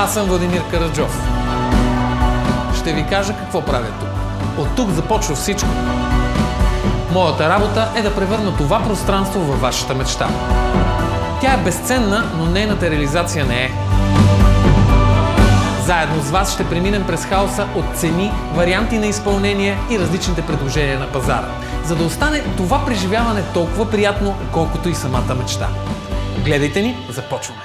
Аз съм Владимир Караджов. Ще ви кажа какво правя тук. От тук започва всичко. Моята работа е да превърна това пространство във вашата мечта. Тя е безценна, но нейната реализация не е. Заедно с вас ще преминем през хаоса от цени, варианти на изпълнение и различните предложения на пазара, за да остане това преживяване толкова приятно, колкото и самата мечта. Гледайте ни, започваме!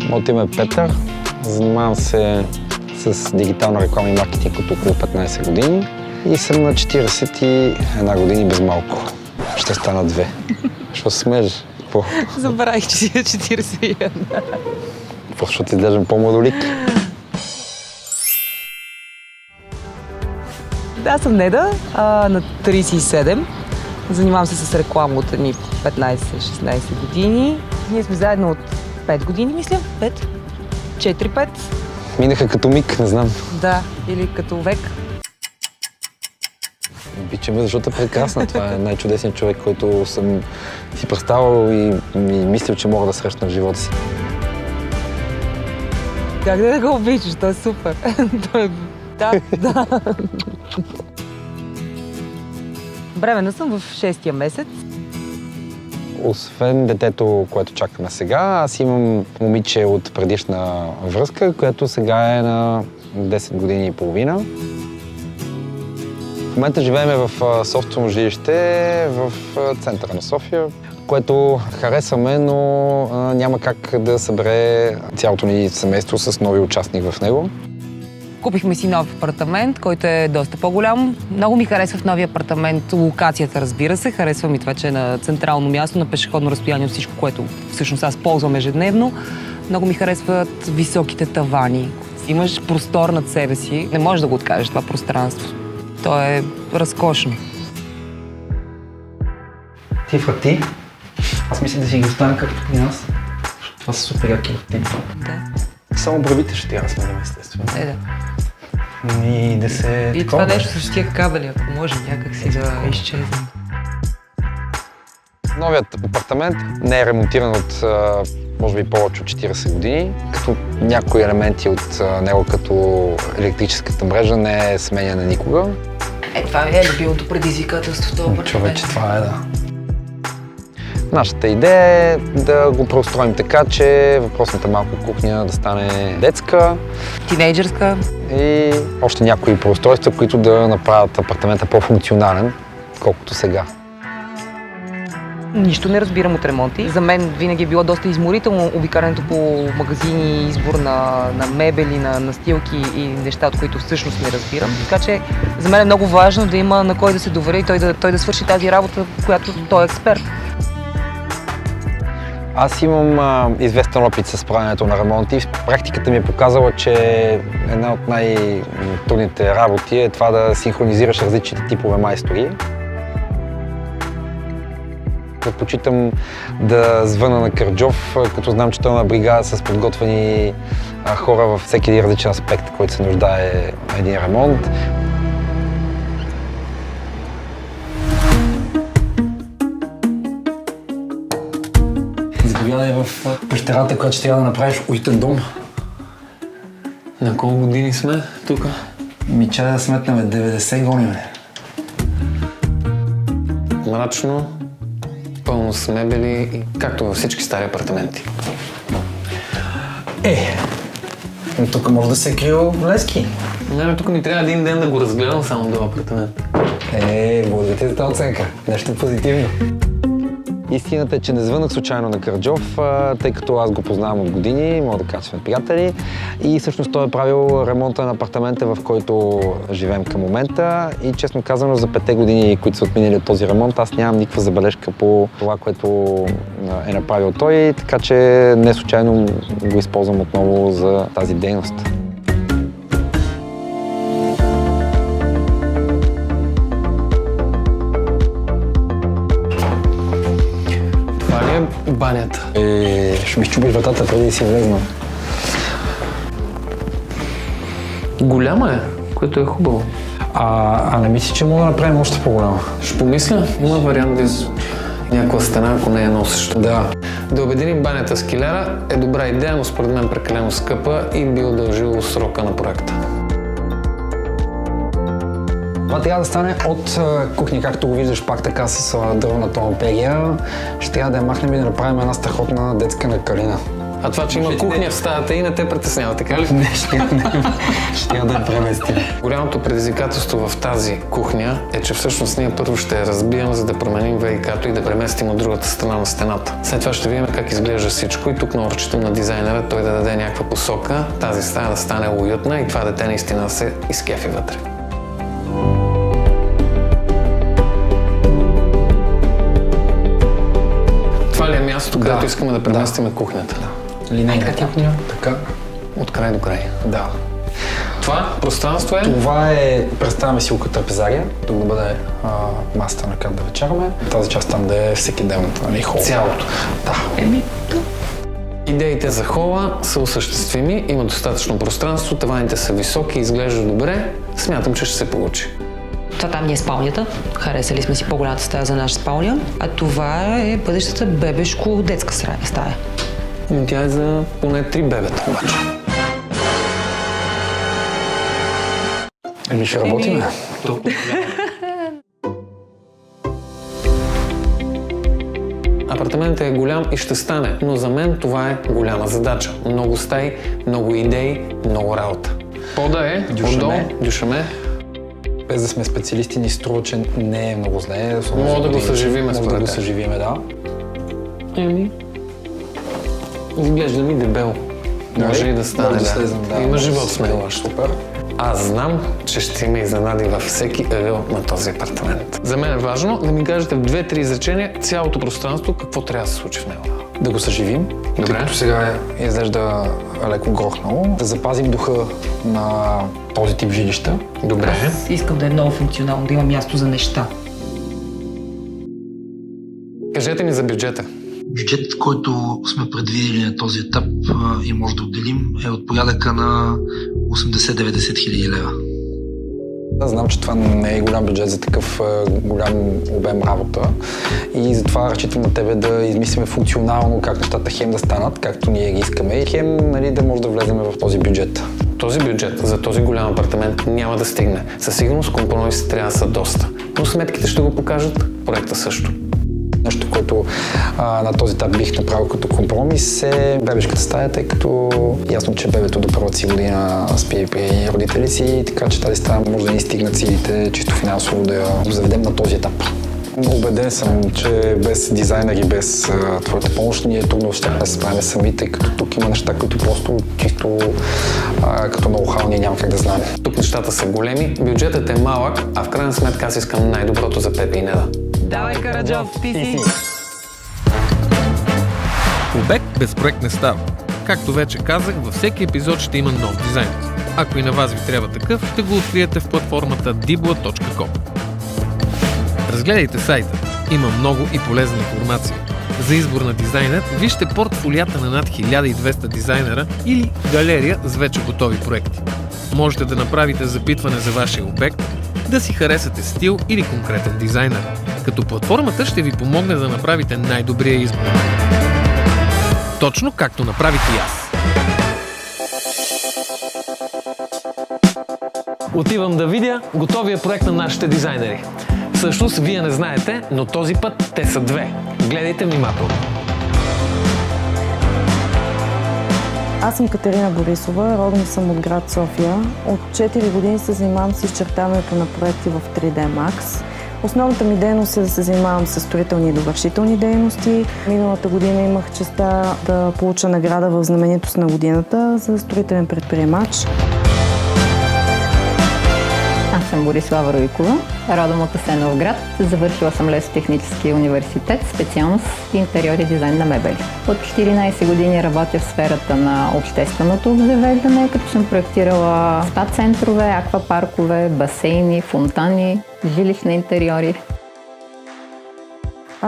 Моето име е Петър. Занимавам се с дигитална реклама и маркетинг от около 15 години и съм на 41 години без малко. Ще стана 2. Що се смееш? Забравих, че си е 41. Просто защото изглеждам по-младолик. Аз съм Неда, на 37. Занимавам се с реклама от 15-16 години. Ние сме заедно от 5 години, мисля. 5? 4-5? Минаха като миг, не знам. Да, или като век. Обичаме, защото е прекрасна. Това е най-чудесният човек, който съм си представил и мислил, че мога да срещна в живота си. Как да го обичаш? Той е супер. Да. Бременна съм в 6-тия месец. Освен детето, което чакаме сега, аз имам момиче от предишна връзка, която сега е на 10 години и половина. В момента живеем в собствено жилище в центъра на София, което харесваме, но няма как да събере цялото ни семейство с нови участник в него. Купихме си нов апартамент, който е доста по-голям. Много ми харесва в новия апартамент локацията, разбира се. Харесва ми това, че е на централно място, на пешеходно разстояние от всичко, което всъщност аз ползвам ежедневно. Много ми харесват високите тавани. Имаш простор над себе си. Не можеш да го откажеш това пространство. То е разкошно. Ти врати. Аз мисля да си ги оставим както при нас. Това са супер яки врати. Да. Само бравите ще трябва да сменим, естествено. Да. И да се... И това нещо с тия кабели, ако може някак си да изчезне. Новият апартамент не е ремонтиран от може би повече от 40 години, като някои елементи от него, като електрическата мрежа, не е сменяна никога. Това е любимото предизвикателство в този апартамент. Човече, това е, да. Нашата идея е да го преустроим така, че въпросната малка кухня да стане детска. Тинейджърска. И още някои преустройства, които да направят апартамента по-функционален, колкото сега. Нищо не разбирам от ремонти. За мен винаги е било доста изморително обикарането по магазини, избор на мебели, на настилки и неща, от които всъщност не разбирам. Така че за мен е много важно да има на кой да се доверя и той да свърши тази работа, която той е експерт. Аз имам известен опит с правенето на ремонти. Практиката ми е показала, че една от най-трудните работи е това да синхронизираш различните типове майстори. Предпочитам да звъна на Караджов, като знам, че той има бригада с подготвени хора във всеки един различен аспект, който се нуждае един ремонт. Заповядай в пещерата, която ще трябва да направиш уютен дом. На колко години сме тук? Чай да сметнем 90 гониме. Мрачно, пълно с мебели, и както във всички стари апартаменти. Но тук може да се крие Лески. Не, тук ни трябва един ден да го разгледам само до апартамент. Благодаря ти за тази оценка. Нещо позитивно. Истината е, че не звънах случайно на Караджов, тъй като аз го познавам от години, мога да кажа, че сме приятели. И всъщност той е правил ремонта на апартамента, в който живеем към момента. И честно казано, за 5 години, които са отминали от този ремонт, аз нямам никаква забележка по това, което е направил той, така че не случайно го използвам отново за тази дейност. банята. Ще ми щупиш вратата преди да си влезна. Голяма е, което е хубаво. А не мислиш, че мога да направим още по-голяма? Ще помисля, има вариант из някаква стена, ако не е носеща. Да. Да обединим банята с килера е добра идея, но според мен прекалено скъпа и би удължило срока на проекта. Това трябва да стане от кухня, както го виждаш пак така с дървната мапегия. Ще трябва да я махнем и да направим една страхотна детска накалина. А това, че има кухня в стаята и не те притеснява, така ли? Не, ще трябва да я преместим. Голямото предизвикателство в тази кухня е, че всъщност ние първо ще я разбием, за да променим ВИК-то и да преместим от другата страна на стената. След това ще видим как изглежда всичко и тук много разчитам на дизайнера, той да даде някаква посока, тази стая да стане уютна и това дете наистина да се изкефи вътре. Това ли е мястото, където искаме да преместим кухнята? Линейна кухня, така. От край до край. Да. Това пространство е? Това е, представяме си около трапезария, тук да бъде масата на къде да вечераме. Тази част там да е всекидневната, нали, хол. Цялото? Да. Идеите за хола са осъществими, има достатъчно пространство, таваните са високи, изглежда добре. Смятам, че ще се получи. Това там ни е спалнята. Харесали сме си по-голямата стая за наша спалня. А това е бъдещата бебешко-детска стая. Тя е за поне 3 бебета обаче. Ще работим. Апартаментът е голям и ще стане, но за мен това е голяма задача. Много стаи, много идеи, много работа. Пода е, отдолу, дюшаме. Без да сме специалисти, ни струва, че не е много зле. Мога да го съживиме, според да го съживиме, да. Изглежда ми дебело. Може и да стане, да. Има живот с него. Супер. Аз знам, че ще има изненади във всеки ъгъл на този апартамент. За мен е важно да ми кажете в 2-3 изречения цялото пространство, какво трябва да се случи в него. Да го съживим, тъй като сега изглежда леко грохнало. Да запазим духа на този тип жилища. Добре. Искам да е много функционално, да има място за неща. Кажете ми за бюджета. Бюджетът, който сме предвидели на този етап и може да отделим, е от порядъка на 80-90 хиляди лева. Аз знам, че това не е голям бюджет за такъв голям обем работа и затова разчитам на тебе да измислиме функционално как нещата хем да станат, както ние ги искаме и хем, нали, да може да влезем в този бюджет. Този бюджет за този голям апартамент няма да стигне. Със сигурност компромисите трябва да са доста, но сметките ще го покажат, проекта също. Нещо, което на този етап бих направил като компромис е бебешката стая, тъй като ясно, че бебето до първата си година спи при родители си, така че тази стая може да ни стигнат силите чисто финансово да я заведем на този етап. Убеден съм, че без дизайнер и без твоята помощ ние трудно ще да се справим сами, тъй като тук има неща, които просто чисто като ноу-хау ние няма как да знаем. Тук нещата са големи, бюджетът е малък, а в крайна сметка аз искам най-доброто за Пепи и Неда. Давай, Караджов, ти си! Обект без проект не става. Както вече казах, във всеки епизод ще има нов дизайн. Ако и на вас ви трябва такъв, ще го откриете в платформата dibla.com. Разгледайте сайта. Има много и полезна информация. За избор на дизайнер вижте портфолията на над 1200 дизайнера или галерия с вече готови проекти. Можете да направите запитване за вашия обект, да си харесате стил или конкретен дизайнер, като платформата ще ви помогне да направите най-добрия избор. Точно както направих и аз. Отивам да видя готовия проект на нашите дизайнери. Всъщност, вие не знаете, но този път те са 2. Гледайте внимателно. Аз съм Катерина Борисова, родом съм от град София. От 4 години се занимавам с изчертаването на проекти в 3D Max. Основната ми дейност е да се занимавам с строителни и довършителни дейности. Миналата година имах честта да получа награда в знаменитост на годината за строителен предприемач. Аз съм Борислава Руйкова, родом от Асеновград. Завършила съм Лесотехническия университет, специалност интериор и дизайн на мебели. От 14 години работя в сферата на общественото обзавеждане, като съм проектирала спа центрове, аквапаркове, басейни, фонтани, жилищни интериори.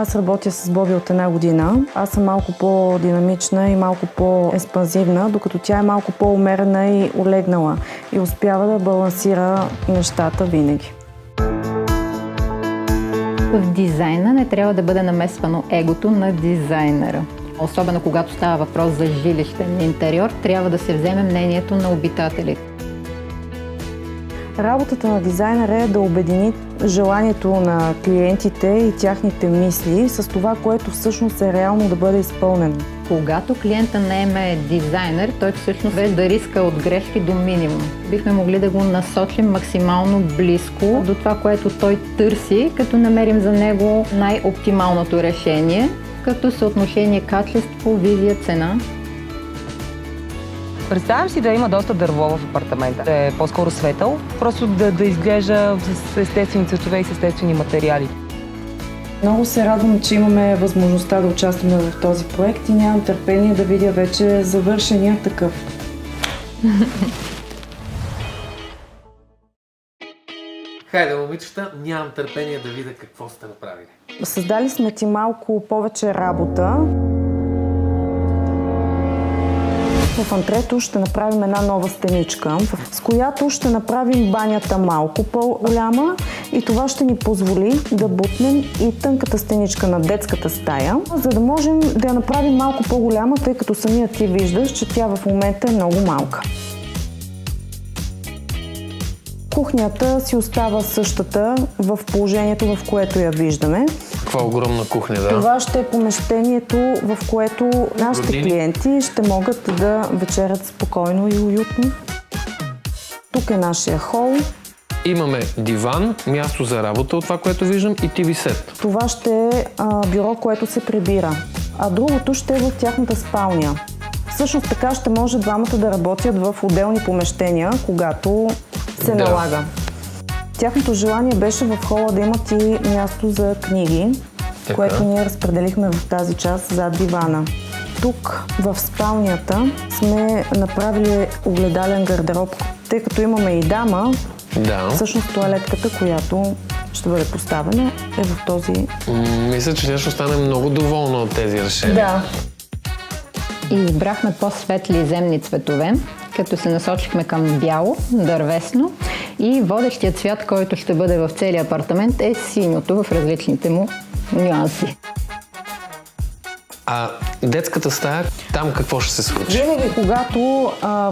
Аз работя с Боби от 1 година. Аз съм малко по-динамична и малко по-експанзивна, докато тя е малко по-умерена и олегнала и успява да балансира нещата винаги. В дизайна не трябва да бъде намесвано егото на дизайнера. Особено когато става въпрос за жилищен интериор, трябва да се вземе мнението на обитателите. Работата на дизайнера е да обедини желанието на клиентите и тяхните мисли с това, което всъщност е реално да бъде изпълнено. Когато клиента наеме дизайнер, той всъщност свежда риска от грешки до минимум. Бихме могли да го насочим максимално близко до това, което той търси, като намерим за него най-оптималното решение, като съотношение качество, визия, цена. Представям си да има доста дърво в апартамента, да е по-скоро светъл, просто да изглежда с естествени цветове и с естествени материали. Много се радвам, че имаме възможността да участваме в този проект и нямам търпение да видя вече завършения такъв. Хайде, момичета, нямам търпение да видя какво сте направили. Създали сме ти малко повече работа. В антрето ще направим една нова стеничка, с която ще направим банята малко по-голяма и това ще ни позволи да бутнем и тънката стеничка на детската стая, за да можем да я направим малко по-голяма, тъй като самият ти виждаш, че тя в момента е много малка. Кухнята си остава същата в положението, в което я виждаме. Каква огромна кухня, да? Това ще е помещението, в което нашите клиенти ще могат да вечерят спокойно и уютно. Тук е нашия хол. Имаме диван, място за работа от това, което виждам, и TV сет. Това ще е бюро, което се прибира, а другото ще е в тяхната спалня. Всъщност така ще може двамата да работят в отделни помещения, когато се налага. Тяхното желание беше в хола да имат и място за книги, което ние разпределихме в тази част зад дивана. Тук в спалнята сме направили огледален гардероб, тъй като имаме и дама. Всъщност тоалетката, която ще бъде поставена, е в този... Мисля, че тя ще остане много доволна от тези решения. Да. Избрахме по-светли земни цветове, като се насочихме към бяло, дървесно и водещият цвят, който ще бъде в целия апартамент, е синьото в различните му нюанси. А детската стая, там какво ще се случи? Винаги, когато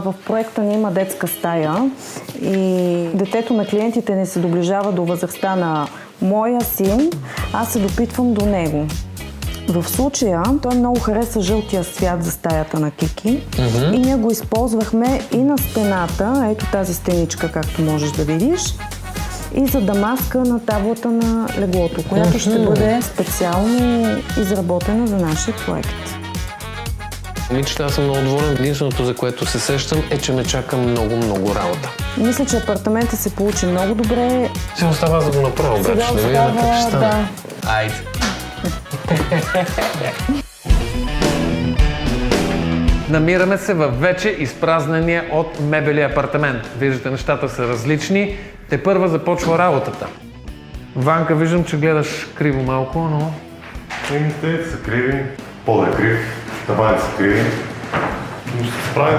в проекта ни има детска стая и детето на клиентите не се доближава до възрастта на моя син, аз се допитвам до него. В случая той много хареса жълтия цвят за стаята на Кики и ние го използвахме и на стената, ето тази стеничка, както можеш да видиш, и за дамаска на таблата на леглото, която ще бъде специално изработена за нашия проект. Момичета, аз съм много доволен. Единственото, за което се сещам, е, че ме чака много работа. Мисля, че апартаментът се получи много добре. Сега остава да го направя, обаче. Да видим как ще стане. Айде. Намираме се във вече изпразнения от мебели апартамент. Виждате, нещата са различни. Тепърва започва работата. Ванка, виждам, че гледаш криво малко, но... Стените са криви, пода е крив, таваните са криви. Но ще се справим.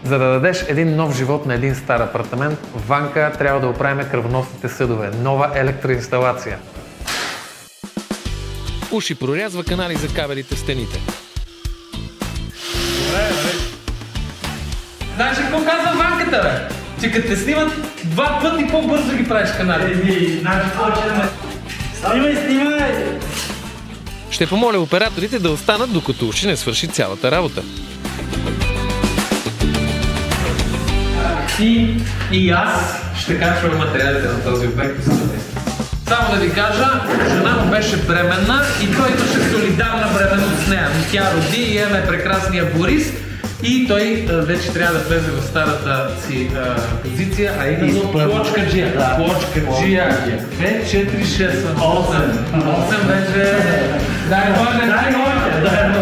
За да дадеш един нов живот на един стар апартамент, Ванка трябва да оправим кръвоносните съдове. Нова електроинсталация. Уши прорязва канали за кабелите в стените. Знаеш ли какво казва Ванката, бе? Че като те снимат, 2 пъти по-бързо ги правиш канали. Снимай! Ще помоля операторите да останат, докато Уши не свърши цялата работа. И аз ще качвам материалите на този обект. Само да ви кажа, жена му беше бременна и той имаше солидарна бременност с нея. Тя роди и имаме прекрасния Борис и той вече трябва да влезе в старата си позиция, а именно плочкаджия. Плочкаджия. 2, 4, 6, 8. 8 вече... Дай Боже!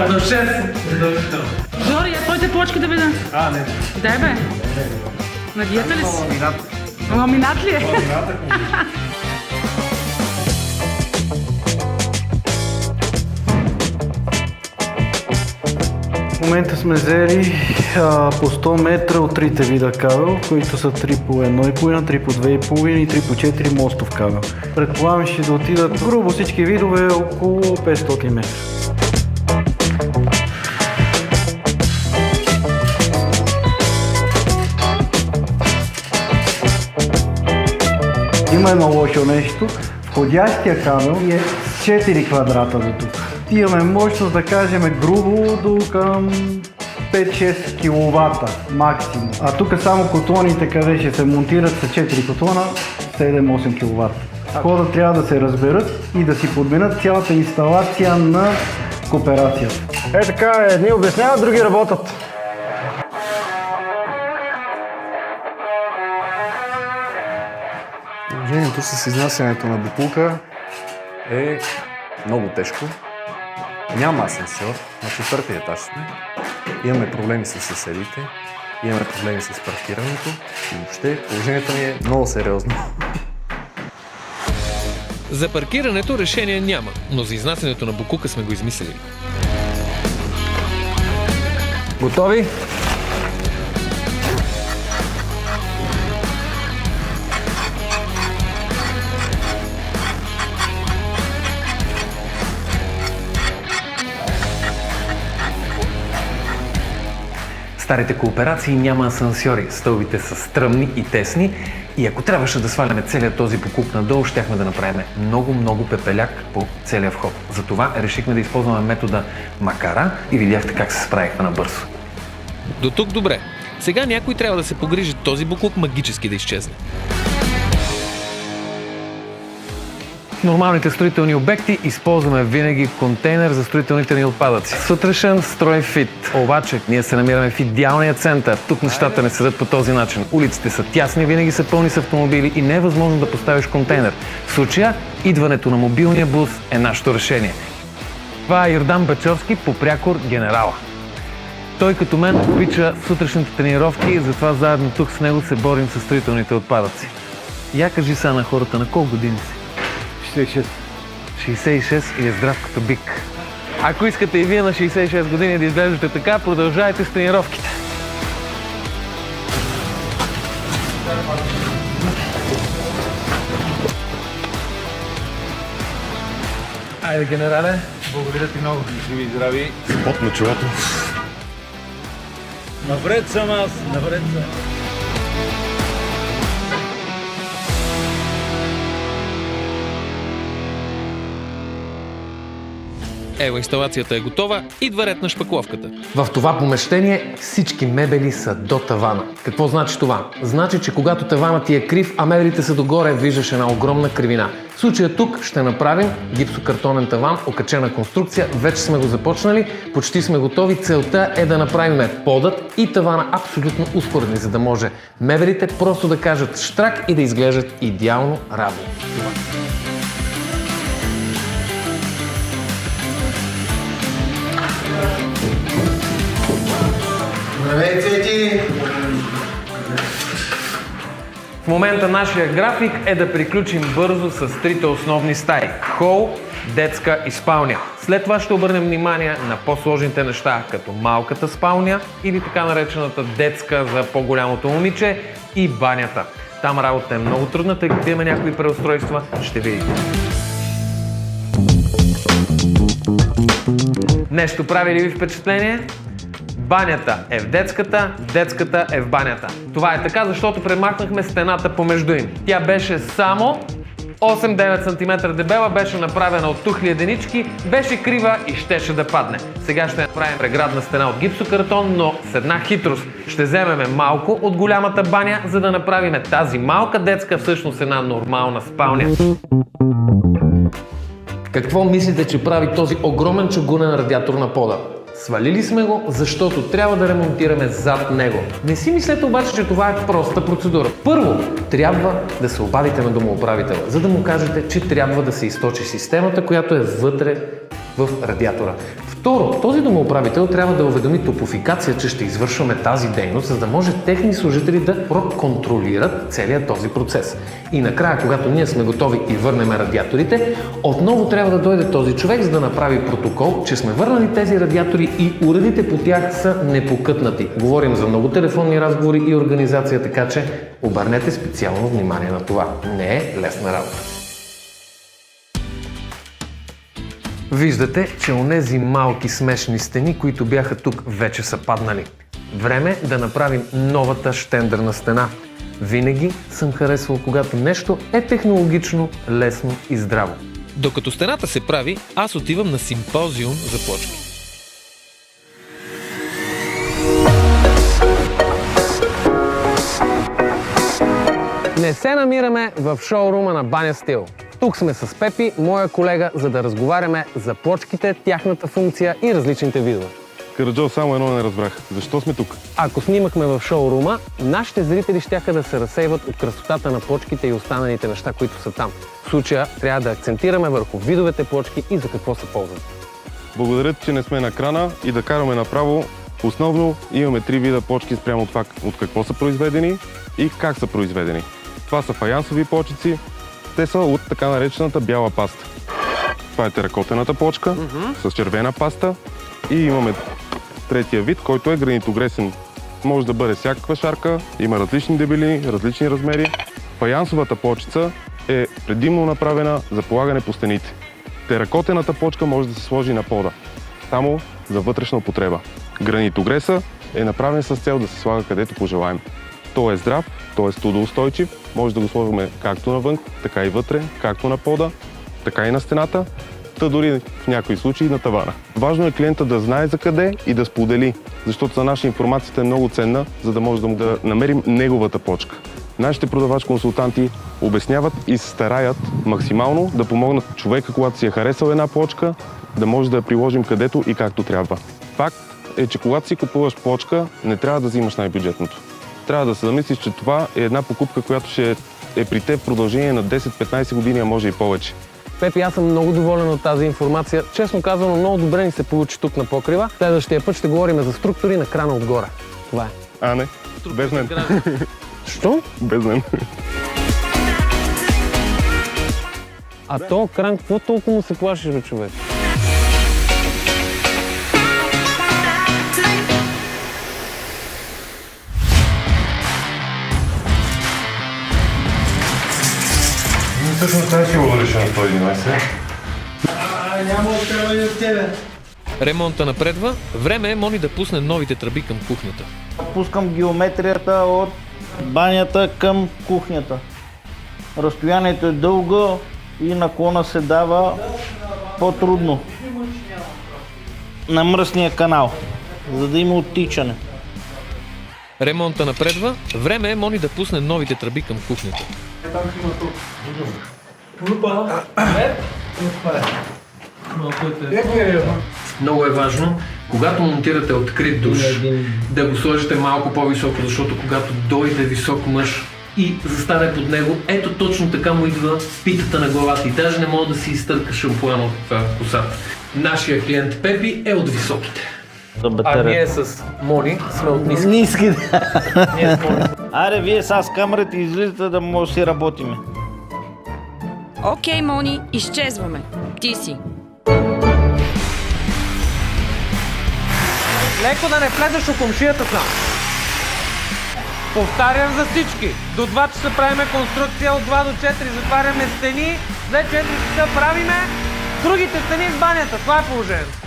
До 6. Жори, я твоите плочки да видя. Не. Дай бе. На диета ли си? Ламинат ли е? момента сме взели по 100 метра от трите вида кабел, които са 3 по 1,5, 3 по 2,5 и 3 по 4 мостов кабел. Предполагам, ще да отидат грубо всички видове около 500 метра. Има едно лошо нещо. Входящия кабел е 4 квадрата до тук. Имаме мощност, да кажем, грубо до към 5-6 кВт максимум. А тук само котлоните, къде ще се монтират, са 4 котлона, 7-8 кВт. Хората трябва да се разберат и да си подменят цялата инсталация на кооперацията. Така, едни обясняват, други работят. Положението с изнасянето на боклука е много тежко. Няма асансьор, на 4-ти етаж сме. Имаме проблеми с съседите, имаме проблеми с паркирането и въобще положението ни е много сериозно. За паркирането решение няма, но за изнасянето на боклука сме го измислили. Готови? Старите кооперации няма асансьори, стълбите са стръмни и тесни и ако трябваше да сваляме целият този боклук надолу, щяхме да направим много пепеляк по целия вход. Затова решихме да използваме метода макара и видяхте как се справихме набързо. До тук добре. Сега някой трябва да се погрижи този боклук магически да изчезне. В нормалните строителни обекти използваме винаги контейнер за строителните ни отпадъци. Сутрешен стройфит. Обаче ние се намираме в идеалния център. Тук нещата не седат по този начин. Улиците са тясни, винаги са пълни с автомобили и не е възможно да поставиш контейнер. В случая идването на мобилния бус е нашето решение. Това е Йордан Бачовски по прякор генерала. Той като мен обича сутрешните тренировки и затова заедно тук с него се борим с строителните отпадъци. Я кажи сега на хората, на колко години си? 66 и е здрав като бик. Ако искате и вие на 66 години да изглеждате така, продължайте с тренировките. Айде, генерале. Благодаря ти много. Живи и здрави. Пот на челото. Навред съм аз, навред съм. Ево, инсталацията е готова, идва ред на шпакловката. В това помещение всички мебели са до тавана. Какво значи това? Значи, че когато таванът ти е крив, а мебелите са догоре, виждаш една огромна кривина. В случая тук ще направим гипсокартонен таван, окачена конструкция. Вече сме го започнали, почти сме готови. Целта е да направим подът и тавана абсолютно успоредни, за да може мебелите просто да кажат штрак и да изглеждат идеално равно. Здравей, Цвети! В момента нашия график е да приключим бързо с трите основни стаи – хол, детска и спалня. След това ще обърнем внимание на по-сложните неща, като малката спалня или така наречената детска за по-голямото момиче и банята. Там работата е много трудна, тъй като има някои преустройства, ще видите. Нещо прави ли ви впечатление? Банята е в детската, детската е в банята. Това е така, защото премахнахме стената помежду им. Тя беше само 8-9 см дебела, беше направена от тухли единички, беше крива и щеше да падне. Сега ще направим преградна стена от гипсокартон, но с една хитрост. Ще вземем малко от голямата баня, за да направим тази малка детска всъщност една нормална спалня. Какво мислите, че прави този огромен чугунен радиатор на пода? Свалили сме го, защото трябва да ремонтираме зад него. Не си мислете обаче, че това е проста процедура. Първо, трябва да се обадите на домоуправителя, за да му кажете, че трябва да се източи системата, която е вътре в радиатора. Второ, този домоуправител трябва да уведоми Топлофикация, че ще извършваме тази дейност, за да може техни служители да контролират целият този процес. И накрая, когато ние сме готови и върнем радиаторите, отново трябва да дойде този човек, за да направи протокол, че сме върнали тези радиатори и уредите по тях са непокътнати. Говорим за много телефонни разговори и организация, така че обърнете специално внимание на това. Не е лесна работа. Виждате, че онези малки смешни стени, които бяха тук, вече са паднали. Време да направим новата щендърна стена. Винаги съм харесвал, когато нещо е технологично, лесно и здраво. Докато стената се прави, аз отивам на симпозиум за плочки. Не се намираме в шоурума на Баня Стил. Тук сме с Пепи, моя колега, за да разговаряме за плочките, тяхната функция и различните видове. Караджов, само едно не разбрах. Защо сме тук? Ако снимахме в шоурума, нашите зрители щяха да се разсейват от красотата на плочките и останалите неща, които са там. В случая трябва да акцентираме върху видовете плочки и за какво се ползват. Благодаря, че не сме на крана и да караме направо. Основно имаме 3 вида плочки спрямо това от какво са произведени и как са произведени. Това са фаянсови плочици. Те са от така наречената бяла паста. Това е теракотената плочка с червена паста. И имаме третия вид, който е гранитогресен. Може да бъде всякаква шарка, има различни дебелини, различни размери. Фаянсовата плочица е предимно направена за полагане по стените. Теракотената плочка може да се сложи на пода, само за вътрешна употреба. Гранитогреса е направен с цел да се слага където пожелаем. Той е здрав, той е студоустойчив, може да го сложим както навън, така и вътре, както на пода, така и на стената, та дори в някои случаи на тавана. Важно е клиента да знае за къде и да сподели, защото за наша информацията е много ценна, за да може да намерим неговата плочка. Нашите продавач-консултанти обясняват и се стараят максимално да помогнат човека, когато си е харесал една плочка, да може да я приложим където и както трябва. Факт е, че когато си купуваш плочка, не трябва да взимаш най-бюджетното. Трябва да се замислиш, че това е една покупка, която ще е при теб в продължение на 10-15 години, а може и повече. Пепи, аз съм много доволен от тази информация. Честно казано, много добре ни се получи тук на покрива. Следващия път ще говорим за структури на крана отгоре. Това е. А, не. Без мен. Що? Без мен. А то кран, какво толкова му се плашиш, бе, човек? Всъщност не си го върши на 111. Няма отправени от тебе. Ремонта напредва. Време е Мони да пусне новите тръби към кухнята. Пускам геометрията от банята към кухнята. Разстоянието е дълго и наклона се дава по-трудно на мръсния канал, за да има оттичане. Ремонта напредва. Време е Мони да пусне новите тръби към кухнята. Много е важно, когато монтирате открит душ, да го сложите малко по-високо, защото когато дойде висок мъж и застане под него, ето точно така му идва питата на главата и даже не мога да си изтърка шампуана от косата. Нашия клиент Пепи е от високите. А ние с Мони сме от ниски. Ниски, да. Аре, вие сега с камерата излизате да може да си работиме. Окей, Мони, изчезваме. Ти си. Леко да не влезеш у комшията сам. Повтарям за всички. До 2 часа правиме конструкция, от 2 до 4 затваряме стени, след 4 часа правиме другите стени в банята. Това е положението.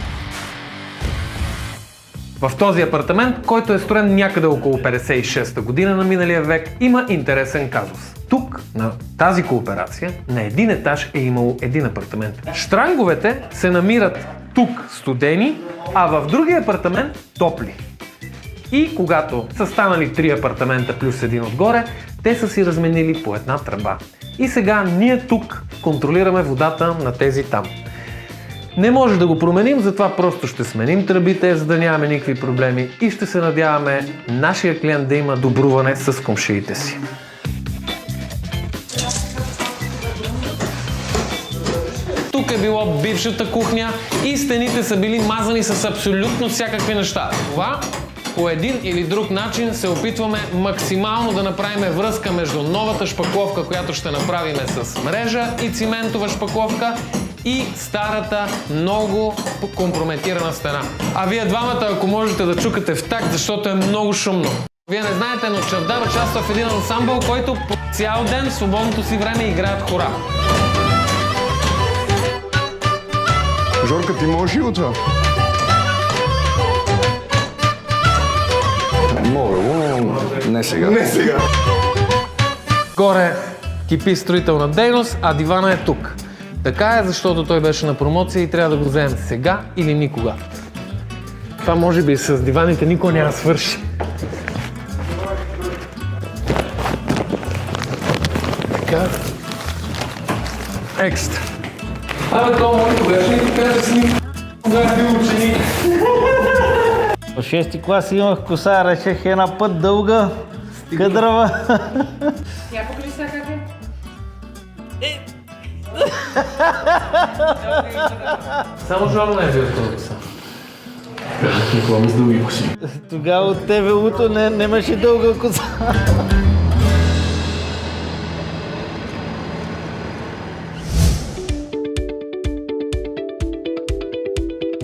В този апартамент, който е строен някъде около 56-та година на миналия век, има интересен казус. Тук, на тази кооперация, на един етаж е имало един апартамент. Щранговете се намират тук студени, а в другия апартамент топли. И когато са станали 3 апартамента плюс един отгоре, те са си разменили по една тръба. И сега ние тук контролираме водата на тези там. Не може да го променим, затова просто ще сменим тръбите, за да нямаме никакви проблеми и ще се надяваме нашия клиент да има добруване с комшиите си. Тук тук е било бившата кухня и стените са били мазани с абсолютно всякакви неща. Това по един или друг начин се опитваме максимално да направим връзка между новата шпакловка, която ще направим с мрежа и циментова шпакловка, и старата, много компрометирана стена. А вие двамата, ако можете да чукате в такт, защото е много шумно. Вие не знаете, но Чавдар участва в един ансамбъл, който по цял ден в свободното си време играят хора. Жорка, ти можеш ли от това? Мога, но не сега. Не сега. Горе кипи строителна дейност, а дивана е тук. Така е, защото той беше на промоция и трябва да го вземем сега или никога. Това може би с диваните никога няма свърши. Така. Екстра. Абе, това моето беше и така да си когато бил ученик. В 6-ти клас имах коса, речех една път дълга, къдрава. Я покажи сега как е. Само Жоро не е бил това коса. Никога с дълги коси. Тогава от ТВУ-то нямаше дълга коса.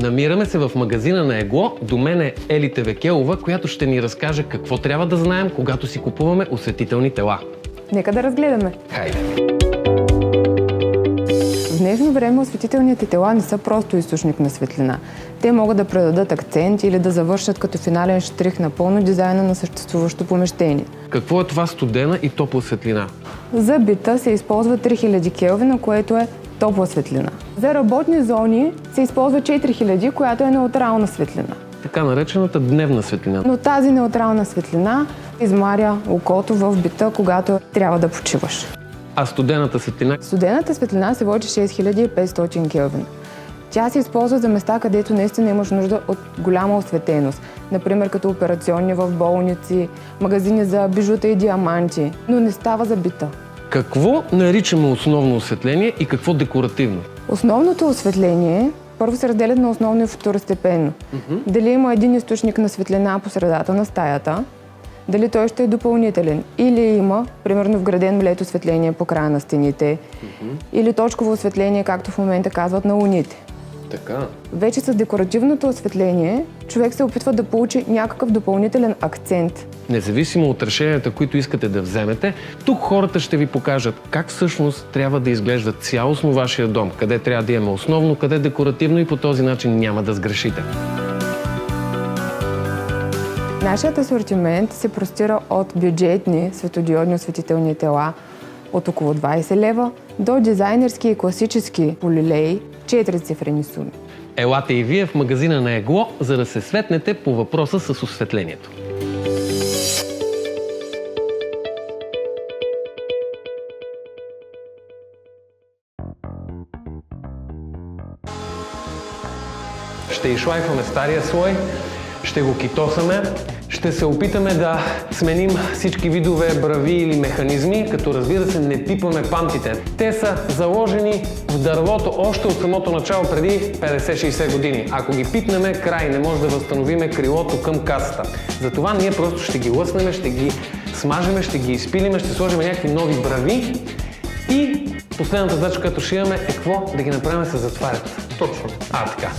Намираме се в магазина на Егло. До мен е Ели Тевекелова, която ще ни разкаже какво трябва да знаем, когато си купуваме осветителни тела. Нека да разгледаме. Хайде! В днешно време осветителните тела не са просто източник на светлина. Те могат да предадат акцент или да завършат като финален штрих напълно дизайна на съществуващо помещение. Какво е това студена и топла светлина? За бита се използва 3000 келвина, което е топла светлина. За работни зони се използва 4000, която е неутрална светлина. Така наречената дневна светлина. Но тази неутрална светлина измаря окото в бита, когато трябва да почиваш. А студената светлина? Студената светлина се води 6500 келвина. Тя се използва за места, където наистина имаш нужда от голяма осветеност. Например, като операционни в болници, магазини за бижута и диаманти, но не става за бита. Какво наричаме основно осветление и какво декоративно? Основното осветление първо се разделят на основно и второстепенно. Дали има един източник на светлина по средата на стаята, дали той ще е допълнителен, или има, примерно, вграден млето осветление по края на стените, или точково осветление, както в момента казват, на луните. Така. Вече с декоративното осветление човек се опитва да получи някакъв допълнителен акцент. Независимо от решенията, които искате да вземете, тук хората ще ви покажат как всъщност трябва да изглежда цялостно вашия дом, къде трябва да имаме основно, къде декоративно, и по този начин няма да сгрешите. Нашият асортимент се простира от бюджетни светодиодни осветителни тела от около 20 лева до дизайнерски и класически полилеи 4-цифрени суми. Елате и вие в магазина на Егло, за да се светнете по въпроса с осветлението. Ще изшлайфаме стария слой, ще го китосаме, ще се опитаме да сменим всички видове брави или механизми, като разбира се не пипаме памтите. Те са заложени в дървото още от самото начало преди 50-60 години. Ако ги пипнеме, край, не може да възстановиме крилото към касата. Затова ние просто ще ги лъснем, ще ги смажеме, ще ги изпилиме, ще сложим някакви нови брави и последната задача, която ще имаме, е какво? Да ги направим с затварят. Точно. Така.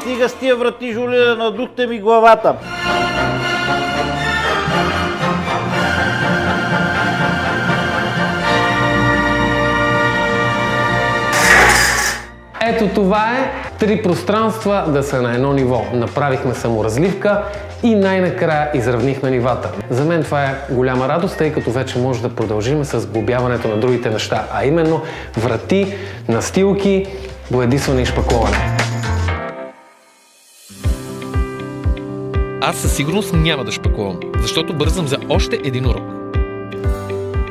Стига с тия врати, Жулия, надухте ми главата. Ето това е 3 пространства да са на едно ниво. Направихме саморазливка и най-накрая изравнихме нивата. За мен това е голяма радост, тъй като вече може да продължим с глобяването на другите неща, а именно врати, настилки, боядисване и шпакловане. Аз със сигурност няма да шпаклувам, защото бързам за още един урок.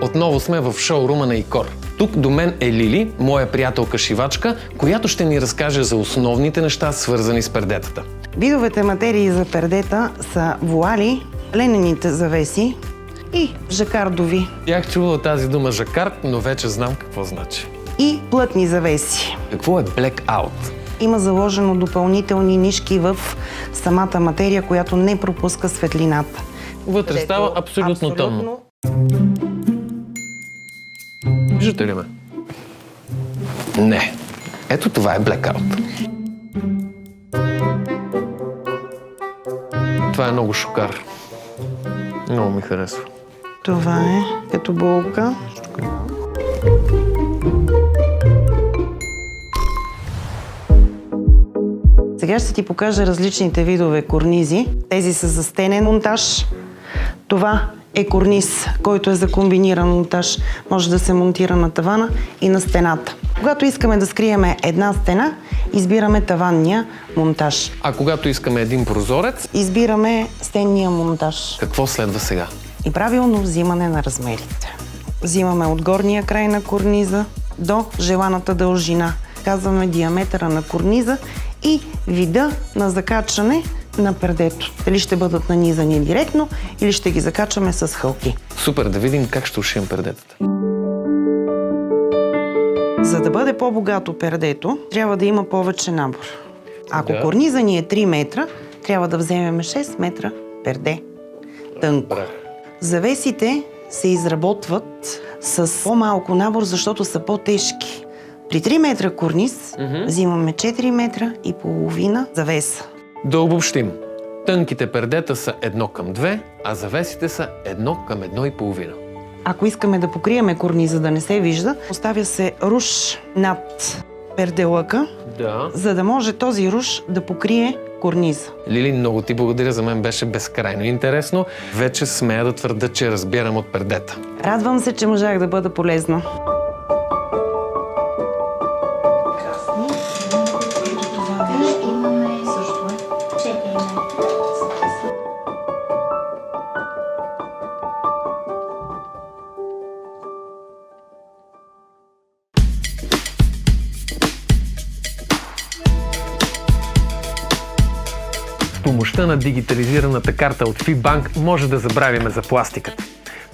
Отново сме в шоурума на Икор. тук до мен е Лили, моя приятелка шивачка, която ще ни разкаже за основните неща, свързани с пердетата. Видовете материи за пердета са вуали, ленените завеси и жакардови. Бях чувала тази дума жакард, но вече знам какво значи. И плътни завеси. Какво е blackout? Има заложено допълнителни нишки в самата материя, която не пропуска светлината. Вътре става абсолютно тъмно. Виждате ли ме? Не. Ето това е blackout. Това е много шокар. Много ми харесва. Това е като булка. Сега ще ти покажа различните видове корнизи. Тези са за стенен монтаж. Това е корниз, който е за комбиниран монтаж. Може да се монтира на тавана и на стената. Когато искаме да скриеме една стена, избираме таванния монтаж. А когато искаме един прозорец? Избираме стенния монтаж. Какво следва сега? И правилно взимане на размерите. Взимаме от горния край на корниза до желаната дължина. Казваме диаметъра на корниза и вида на закачане на пердето. Дали ще бъдат нанизани директно или ще ги закачаме с хълки. Супер, да видим как ще ушием пердетата. За да бъде по-богато пердето, трябва да има повече набор. Ако корниза ни е 3 метра, трябва да вземем 6 метра перде. Тънко. Завесите се изработват с по-малко набор, защото са по-тежки. При 3 метра корниз взимаме 4 метра и половина завеса. Да обобщим. Тънките пердета са 1:2, а завесите са 1:1,5. Ако искаме да покриеме корниза да не се вижда, поставя се руш над перделъка, за да може този руш да покрие корниза. Лили, много ти благодаря, за мен беше безкрайно интересно. Вече смея да твърда, че разбирам от пердета. Радвам се, че можах да бъда полезна. С помощта на дигитализираната карта от FIBank може да забравиме за пластиката.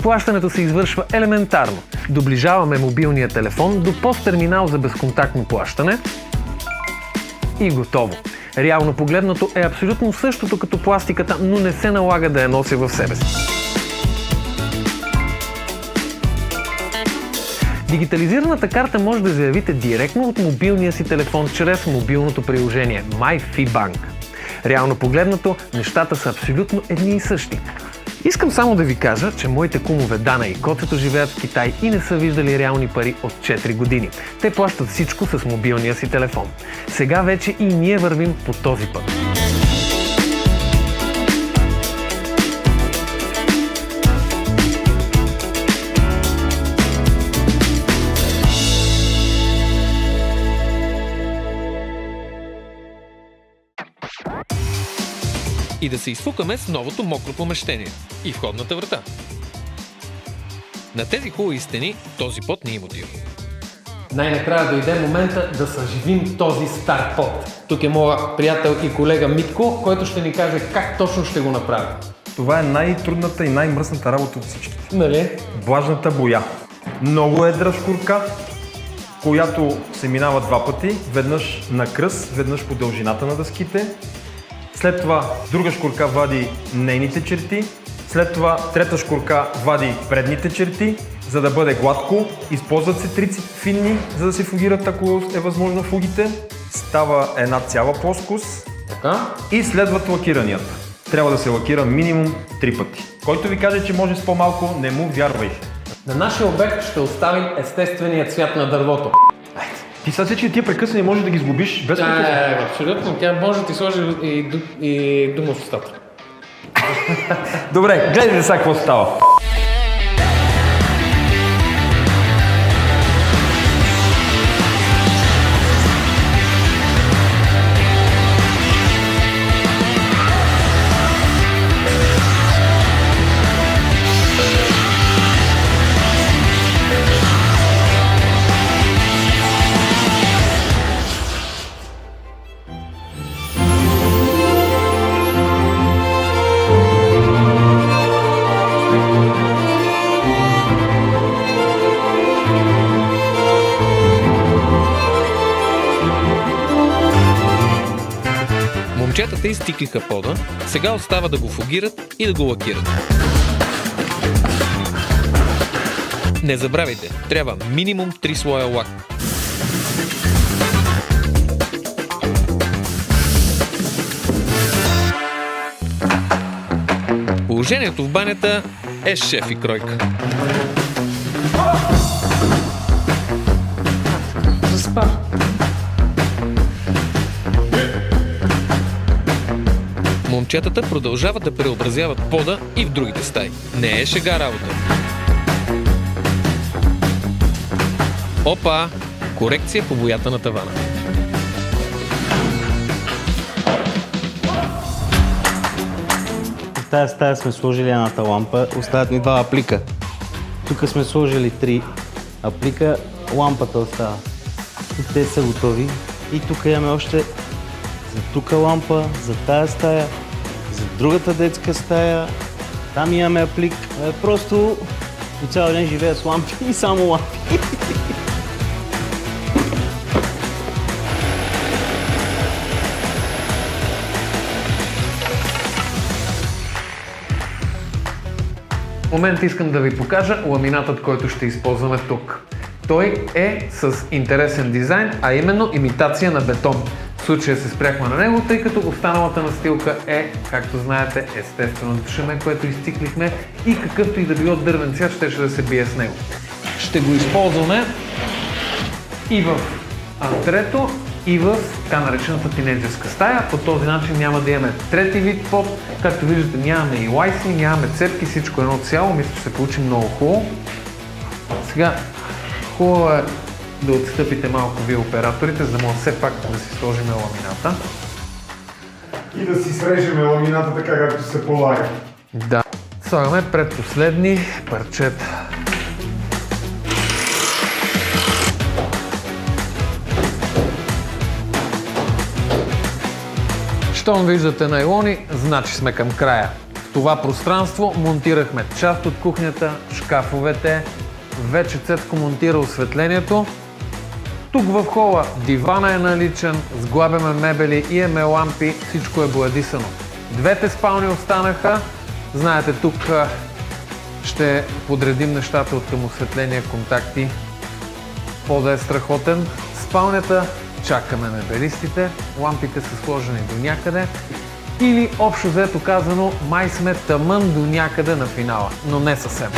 Плащането се извършва елементарно. Доближаваме мобилния телефон до POS-терминал за безконтактно плащане и готово. Реално погледнато е абсолютно същото като пластиката, но не се налага да я нося в себе си. Дигитализираната карта може да заявите директно от мобилния си телефон чрез мобилното приложение MyFIBank. Реално погледнато, нещата са абсолютно едни и същи. Искам само да ви кажа, че моите кумове Дана и Коцето живеят в Китай и не са виждали реални пари от 4 години. Те плащат всичко с мобилния си телефон. Сега вече и ние вървим по този път. И да се изфукаме с новото мокро помещение и входната врата. На тези хубави стени този пот не им отива. Най-накрая дойде момента да съживим този стар пот. Тук е моя приятел и колега Митко, който ще ни каже как точно ще го направи. Това е най-трудната и най-мръсната работа от всички. Нали? Влажната боя. Много едра шкурка, която се минава 2 пъти. Веднъж на кръст, веднъж по дължината на дъските. След това друга шкурка вади нейните черти. След това трета шкурка вади предните черти, за да бъде гладко. Използват се трици финни, за да се фугират, ако е възможно фугите. Става една цяла плоскост. Така. И следват лакиранията. Трябва да се лакира минимум 3 пъти. Който ви каже, че може с по-малко, не му вярвайте. На нашия обект ще оставим естествения цвят на дървото. Ти сега че тия прекъсвания може да ги сглобиш без прекъсване. Абсолютно. Тя може да ти сложи и дума в устата. Добре, гледайте сега какво става. вече изтиклиха пода, сега остава да го фугират и да го лакират. Не забравяйте, трябва минимум 3 слоя лак. Положението в банята е шеф и кройка. Заспа. Момчетата продължават да преобразяват пода и в другите стаи. Не е шега работа. Опа! Корекция по боята на тавана. В тази стая сме сложили едната лампа, остават ни 2 аплика. Тук сме сложили 3 аплика, лампата остава. И те са готови. И тук имаме още за тук лампа, за тая стая, за другата детска стая. Там имаме аплик. Просто по цял ден живея с лампи и само лампи. В момента искам да ви покажа ламинатът, който ще използваме тук. Той е с интересен дизайн, а именно имитация на бетон. В случая се спряхме на него, тъй като останалата настилка е, както знаете, естествено дюшеме, което изциклихме и какъвто и да било дървен цвят щеше да се бие с него. Ще го използваме и в антрето, и в така наречената тинейджерска стая. По този начин няма да имаме трети вид под. Както виждате, нямаме и лайси, нямаме цепки, всичко едно цяло. Мисля, че се получи много хубаво. Сега, хубаво е да отстъпите малко вие операторите, за да може все пак да си сложим ламината. И да си срежеме ламината така, както се полага. Да. Слагаме предпоследни парчета. Щом виждате найлони, значи сме към края. В това пространство монтирахме част от кухнята, шкафовете, вече Цецко монтира осветлението. Тук в хола дивана е наличен, сглабяме мебели, имаме лампи, всичко е боядисано. Двете спални останаха. Знаете, тук ще подредим нещата от към осветление, контакти. Пода е страхотен. Спалнята чакаме мебелистите, лампите са сложени до някъде. Или общо взето казано, май сме тъмън до някъде на финала, но не съвсем.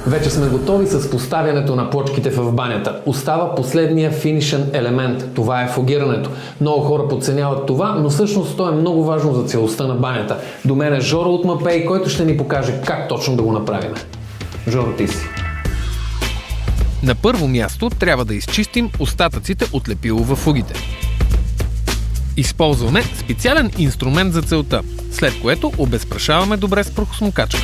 Вече сме готови с поставянето на плочките в банята. Остава последния финишен елемент. Това е фугирането. Много хора подценяват това, но всъщност то е много важно за целостта на банята. До мен е Жоро от Мапей, който ще ни покаже как точно да го направим. Жоро, ти си. На първо място трябва да изчистим остатъците от лепило във фугите. Използваме специален инструмент за целта, след което обезпрашаваме добре с прахосмокачка.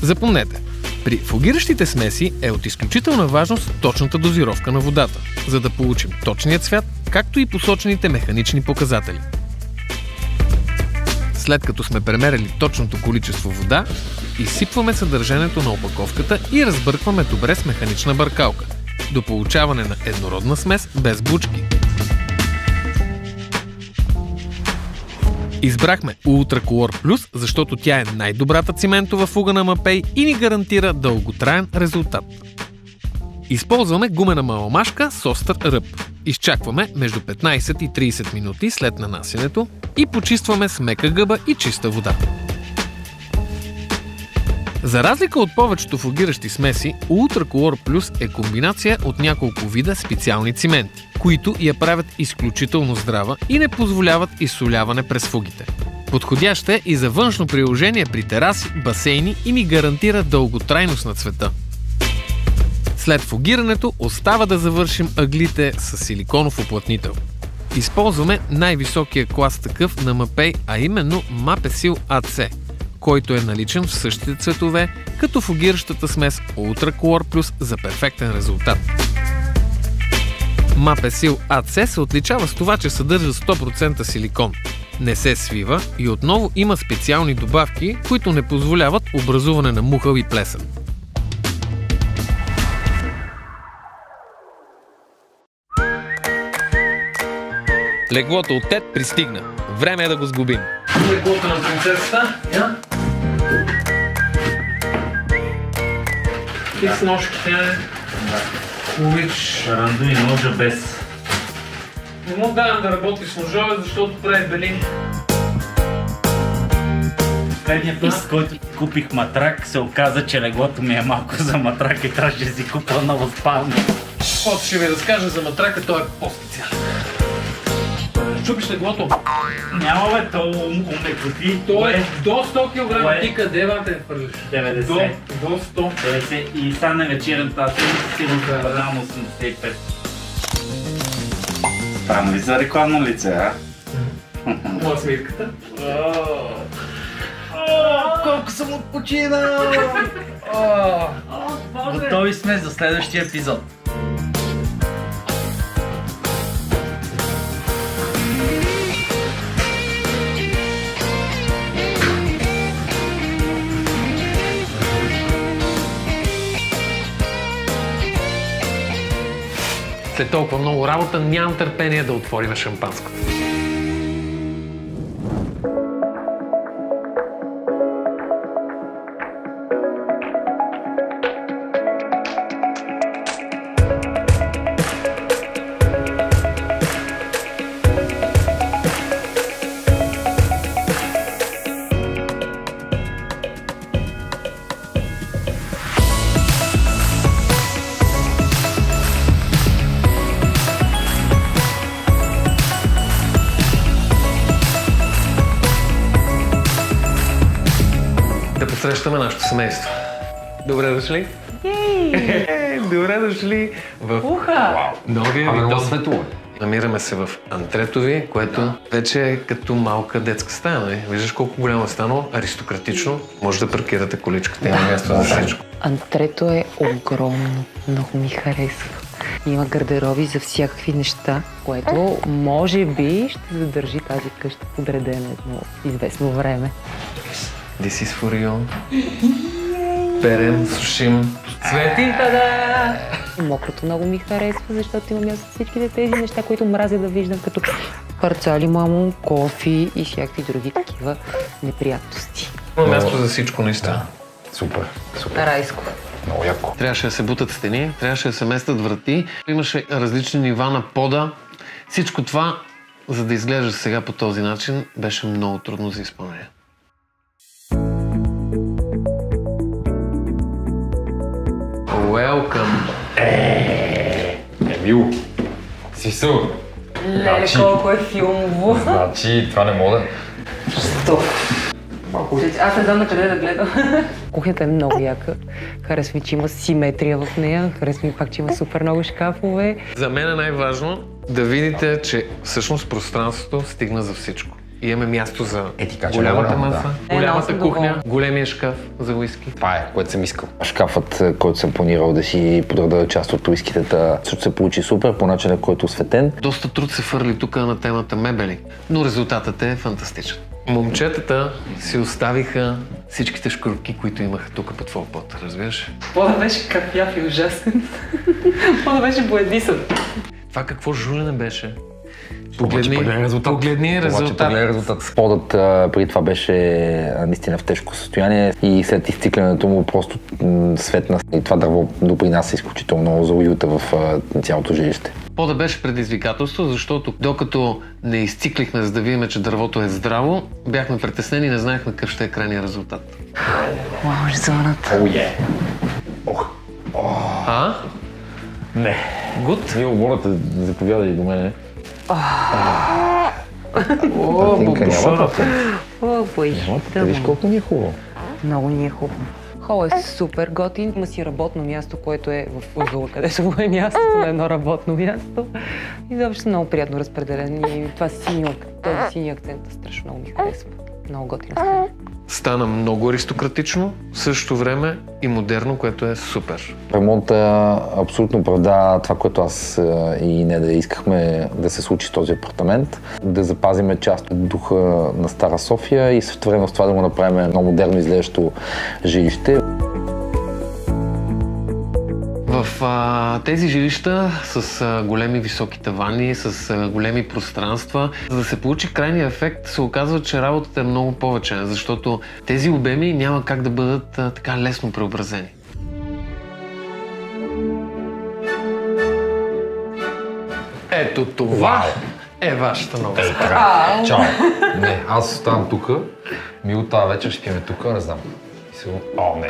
Запомнете, при фугиращите смеси е от изключителна важност точната дозировка на водата, за да получим точния цвят, както и посочените механични показатели. След като сме премерили точното количество вода, изсипваме съдържанието на опаковката и разбъркваме добре с механична бъркалка, до получаване на еднородна смес без бучки. Избрахме Ultracolor Plus, защото тя е най-добрата циментова фуга на Мапей и ни гарантира дълготраен резултат. Използваме гумена маламашка с остър ръб. Изчакваме между 15 и 30 минути след нанасянето и почистваме с мека гъба и чиста вода. За разлика от повечето фугиращи смеси, Ultracolor Plus е комбинация от няколко вида специални цименти, които я правят изключително здрава и не позволяват изсоляване през фугите. Подходяща е и за външно приложение при тераси, басейни и ни гарантира дълготрайност на цвета. След фугирането остава да завършим ъглите с силиконов уплътнител. Използваме най-високия клас такъв на Мапей, а именно Mapesil AC, който е наличен в същите цветове, като фугиращата смес Ultracolor Plus за перфектен резултат. Mapesil AC се отличава с това, че съдържа 100% силикон. Не се свива и отново има специални добавки, които не позволяват образуване на мухъл и плесен. Леглото от Тед пристигна. Време е да го сглобим. Леглото на принцесата. Фикс ножките. Лович. Рандуй ножа без. Не му давам да работи с ножове, защото прави бели. Предния път, с който купих матрак, се оказа, че леглото ми е малко за матрак и трябваше да си купа нова спалня. Каквото ще ви разкажа за матрака, той е по-специален. Чупиш леглото? Няма бе, то умекоти. Той е до 100 кг. Ти къде те хвърляш? 90. До 100. 90 и стане вечерен тази сигурно да на 85. Там ли за рекламно лице, а? Моя смирката. Колко съм отпочинал! Готови сме за следващия епизод. След толкова много работа нямам търпение да отворим шампанското. Да посрещаме нашето семейство. Добре дошли! Добре дошли в новия ви дом. Намираме се в антрето ви, което вече е като малка детска стая, нали? Виждаш колко голямо е станало, аристократично. Може да паркирате количката, има място за всичко. Антрето е огромно, много ми харесва. Има гардероби за всякакви неща, което може би ще задържи тази къща подредена едно известно време. This is for you. Перем, сушим. Цвети! Та-да! Мокрото много ми харесва, защото има място за всичките тези неща, които мразя да виждам, като парцали, мамо, кофи и всякакви други такива неприятности. Има място за всичко, наистина. Супер. Райско. Много яко. Трябваше да се бутат стени, трябваше да се местят врати. Имаше различни нива на пода. Всичко това, за да изглежда сега по този начин, беше много трудно за изпълнение. Welcome. Емил, Сису. Леле, колко е филмово. Значи, това не мога да... Що? Аз не знам на къде да гледам. Кухнята е много яка. Харесва ми, че има симетрия в нея. Харесва ми пак, че има супер много шкафове. За мен е най-важно да видите, че всъщност пространството стигна за всичко. И имаме място за голямата маса, голямата кухня, големия шкаф за уиски. Това е, което съм искал. Шкафът, който съм планирал да си подреда част от уискитата, също се получи супер по начина, който е осветен. Доста труд се фърли тук на темата мебели, но резултатът е фантастичен. Момчетата си оставиха всичките шкурки, които имаха тук по твоя пот, разбираш? Пода беше кафяв и ужасен. Пода беше боядисан. Това какво жулене беше? Погледни резултат. Подът преди това беше наистина в тежко състояние и след изциклянето му просто светна. И това дърво допринася изключително много за уюта в цялото жилище. Подът беше предизвикателство, защото докато не изциклихме, за да видим, че дървото е здраво, бяхме притеснени и не знаехме какъв ще е крайният резултат. Вау, зоната. А? Не. Гуд? Мил, моля те, заповядай до мене. Виж колко ни е хубаво. Много ни е хубаво. Хол е супер готин. Има си работно място, което е в ъгъла, където му е мястото на едно работно място. И заобщо много приятно разпределен. И това този сини акцент страшно много ми харесва. Много готин. Стана много аристократично, в същото време и модерно, което е супер. Ремонта абсолютно оправда това, което аз и не да искахме да се случи в този апартамент. Да запазиме част от духа на Стара София и също време с това да го направим едно модерно изглеждащо жилище. В В тези жилища с големи високи тавани, с големи пространства, за да се получи крайния ефект, се оказва, че работата е много повече, защото тези обеми няма как да бъдат така лесно преобразени. Ето това е вашата нова стая. Чао. Не, аз оставам тук. Мил, тази вечер ще пиме тук, не знам. О, не.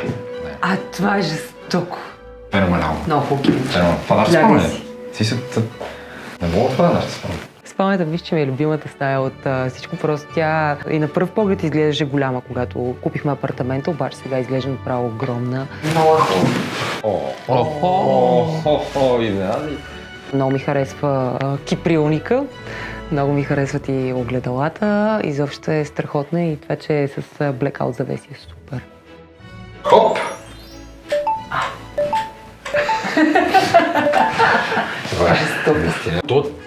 А, това е жестоко. Феноменално. Много хубаво. Това наше спомня. Не мога това да наше спомня. Спомнята ми, че ми е любимата стая от всичко. Просто тя и на пръв поглед изглеждаше голяма, когато купихме апартамента, обаче сега изглежда направо огромна. Много хубаво. Изненади. Много ми харесва киприлника, много ми харесват и огледалата. Изобщо е страхотна и това, че е с blackout завеси е супер. Хоп! Това е наистина.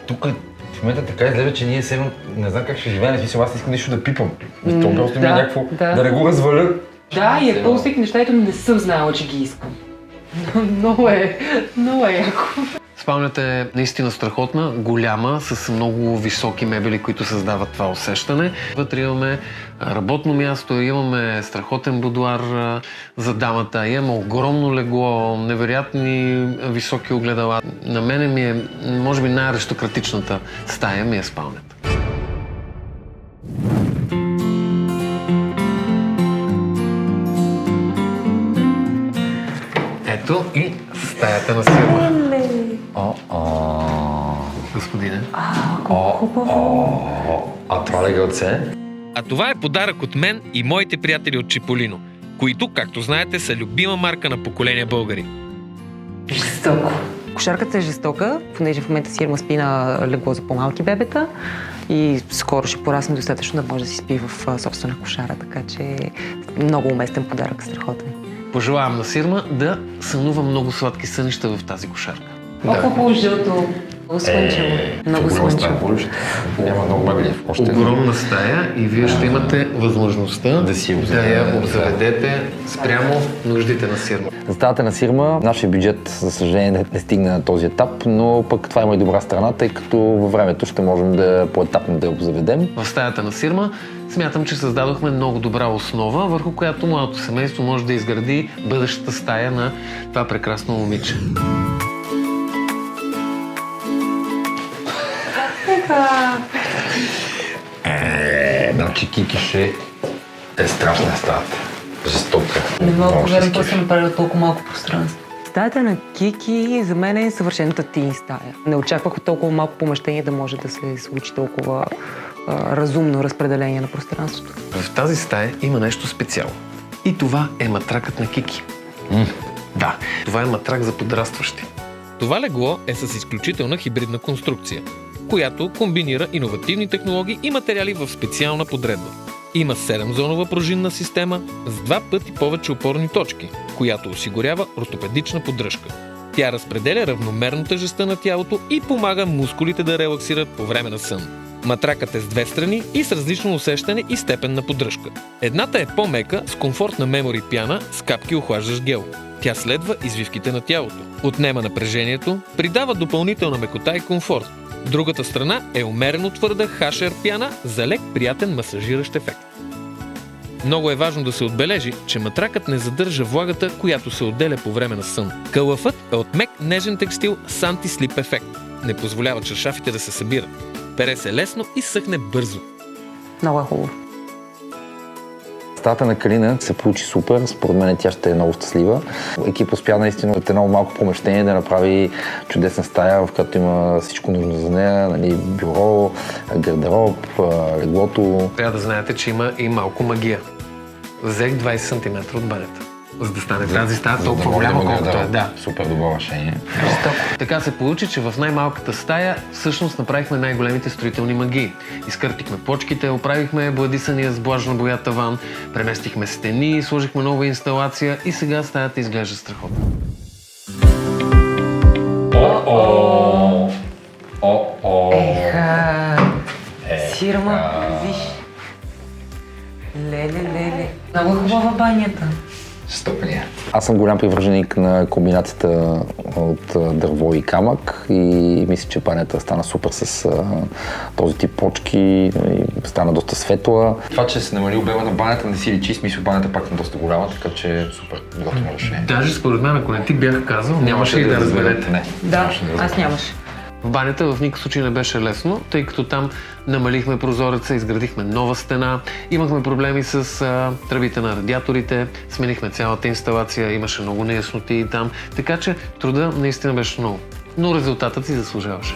Тук в момента така изглежда, че ние седем, не знам как ще живеем, смисъл, аз искам нещо да пипам. То просто ми е някакво, да не го разваля. Да, и е пълно всеки неща, ето не съм знала, че ги искам. Много е яко. Спалнята е наистина страхотна, голяма, с много високи мебели, които създават това усещане. Вътре имаме работно място, имаме страхотен будуар за дамата, имаме огромно легло, невероятни високи огледала. На мене ми е, може би, най-аристократичната стая ми е спалнята. Ето и стаята на Сирма. Господине. А това легалце? А това е подарък от мен и моите приятели от Чиполино, които, както знаете, са любима марка на поколения българи. Жестоко. Кошарката е жестока, понеже в момента Сирма спи на легло за по-малки бебета и скоро ще порасне достатъчно да може да си спи в собствена кошара, така че много уместен подарък, страхотен. Пожелавам на Сирма да сънува много сладки сънища в тази кошарка. Много жълто. Много слънчево. Много слънчево. Няма много мебели. Огромна стая и вие ще имате възможността да я обзаведете спрямо нуждите на Сирма. За стаята на Сирма нашия бюджет, за съжаление, не стигне на този етап, но пък това има и добра страна, тъй като във времето ще можем да по-етапно да я обзаведем. В стаята на Сирма смятам, че създадохме много добра основа, върху която младото семейство може да изгради бъдещата стая на това прекрасно момиче. Значи Кики ще е страшна стаята. Жестока. Не мога да повярвам, какво съм направила толкова малко пространство. Стаята на Кики за мен е съвършената тин стая. Не очаквах от толкова малко помещение да може да се случи толкова разумно разпределение на пространството. В тази стая има нещо специално. И това е матракът на Кики. Да, това е матрак за подрастващи. Това легло е с изключителна хибридна конструкция, която комбинира иновативни технологии и материали в специална подредба. Има 7-зонова пружинна система с 2 пъти повече опорни точки, която осигурява ортопедична поддръжка. Тя разпределя равномерно тежестта на тялото и помага мускулите да релаксират по време на сън. Матракът е с 2 страни и с различно усещане и степен на поддръжка. Едната е по-мека с комфортна мемори пяна с капки охлаждащ гел. Тя следва извивките на тялото, отнема напрежението, придава допълнителна мекота и комфорт. Другата страна е умерено твърда хашер пяна за лек приятен масажиращ ефект. Много е важно да се отбележи, че матракът не задържа влагата, която се отделя по време на сън. Кълъфът е от мек нежен текстил с анти-слип ефект. Не позволява чаршафите да се събират. Пере се лесно и съхне бързо. Много е хубаво. Стаята на Калина се получи супер, според мен тя ще е много щастлива. Екип успя наистина от едно малко помещение да направи чудесна стая, в която има всичко нужно за нея, нали, бюро, гардероб, леглото. Трябва да знаете, че има и малко магия. Взех 20 см от банята, за да стане тази стая толкова голяма, колкото е. Да. Супер добро решение. Така се получи, че в най-малката стая всъщност направихме най-големите строителни магии. Изкърпихме плочките, оправихме бладисания с влажна боя таван, преместихме стени, сложихме нова инсталация и сега стаята изглежда страхотно. Сирма, виж. Леле. Много хубава банята. Стопения. Аз съм голям привърженик на комбинацията от дърво и камък и мисля, че банята стана супер с този тип почки и стана доста светла. Това, че се намали обема на банята, не си личи, смисъл банята пак е доста голяма, така че е супер готово решение. Даже според мен, ако не ти бях казал, нямаше и да разберете. Не. Да, аз нямаше. В банята в никакъв случай не беше лесно, тъй като там намалихме прозореца, изградихме нова стена, имахме проблеми с тръбите на радиаторите, сменихме цялата инсталация, имаше много неясноти там, така че труда наистина беше много. Но резултатът си заслужаваше.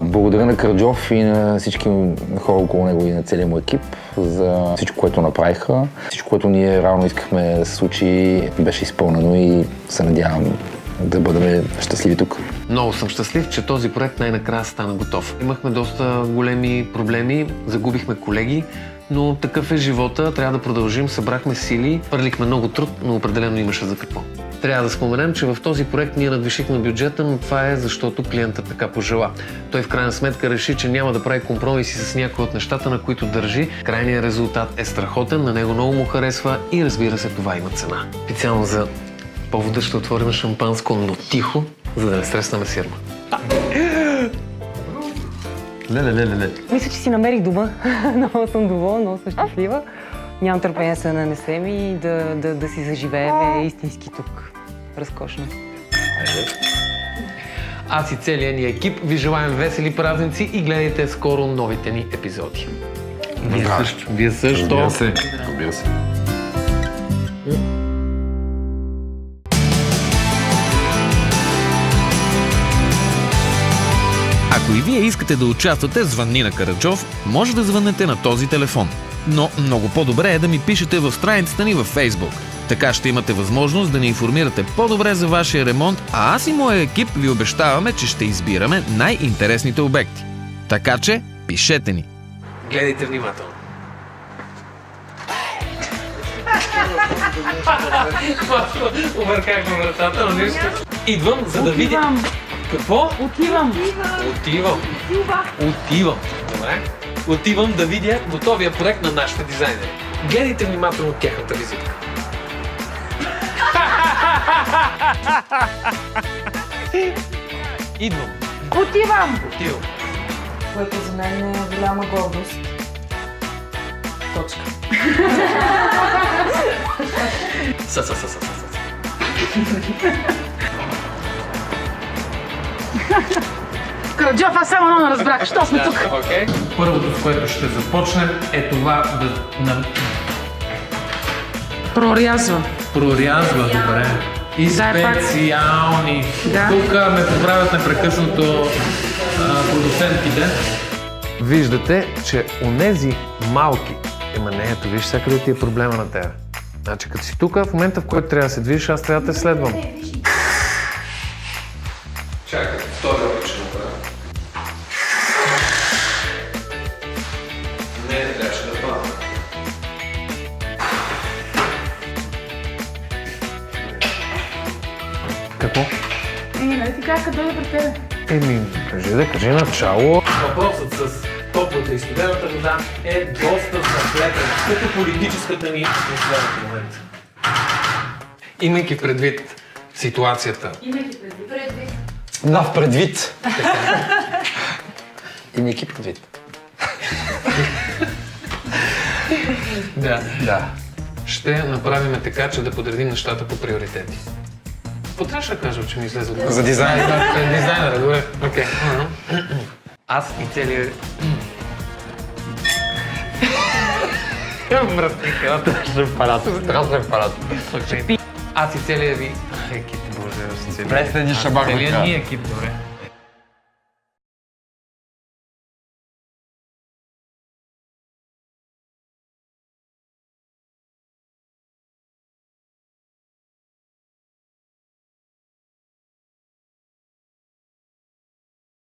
Благодаря на Караджов и на всички хора около него и на целия му екип за всичко, което направиха. Всичко, което ние реално искахме да се случи, беше изпълнено и се надявам да бъдем щастливи тук. Много съм щастлив, че този проект най-накрая стана готов. Имахме доста големи проблеми, загубихме колеги, но такъв е живота, трябва да продължим, събрахме сили, хвърлихме много труд, но определено имаше за какво. Трябва да споменем, че в този проект ние надвишихме бюджета, но това е защото клиентът така пожела. Той в крайна сметка реши, че няма да прави компромиси с някои от нещата, на които държи. Крайният резултат е страхотен, на него много му харесва и разбира се, това има цена. Специално за повода ще отворим шампанско, но тихо, за да не стреснаме Сирма. Леле. Мисля, че си намерих дома. Много съм доволна, много съм щастлива. Нямам търпение да се нанесем и да си заживеем истински тук. Разкошно. Аз и целият ни екип ви желаем весели празници и гледайте скоро новите ни епизоди. Вие също. Вие също. Разбира се. Ако и вие искате да участвате в Звънни на Караджов, може да звъннете на този телефон. Но много по-добре е да ми пишете в страницата ни във Facebook. Така ще имате възможност да ни информирате по-добре за вашия ремонт, а аз и моя екип ви обещаваме, че ще избираме най-интересните обекти. Така че, пишете ни! Гледайте внимателно. Объркахме вратата, но нищо. Идвам, за да видя... Какво? Отивам. Добре. Отивам да видя готовия проект на нашите дизайнери. Гледайте внимателно тяхната визитка. Идвам. Отивам. Което за мен е голяма гордост. Точка. Караджов, аз само много разбрах. Що сме тук? Първото, с което ще започнем, е това да... Прорязва. Добре. И специални. Тук ме поправят непрекъснато продуцентите. Виждате, че онези малки... ето, виж, всякъде ти е проблема на тебе. Значи, като си тук, в момента, в който трябва да се движиш, аз трябва да те следвам. Чакай, втори опит ще направя. Не, трябваше да падам. Какво? Нали ти казах да дойде при тебе? Кажи начало. Въпросът с топлата и студената вода е доста заплетен, като политическата ни атмосфера в момента. Имайки предвид ситуацията. Предвид. Имайки предвид. Да. Ще направим така, че да подредим нещата по приоритети. Какво трябваше да кажа, че ми излезе от... За дизайнера. Дизайнера, добре. Окей. Аз и целият... Мръсник, страшен парад. Аз и целият ви екип, боже, Пресне ни шабак. Целият ни екип, добре.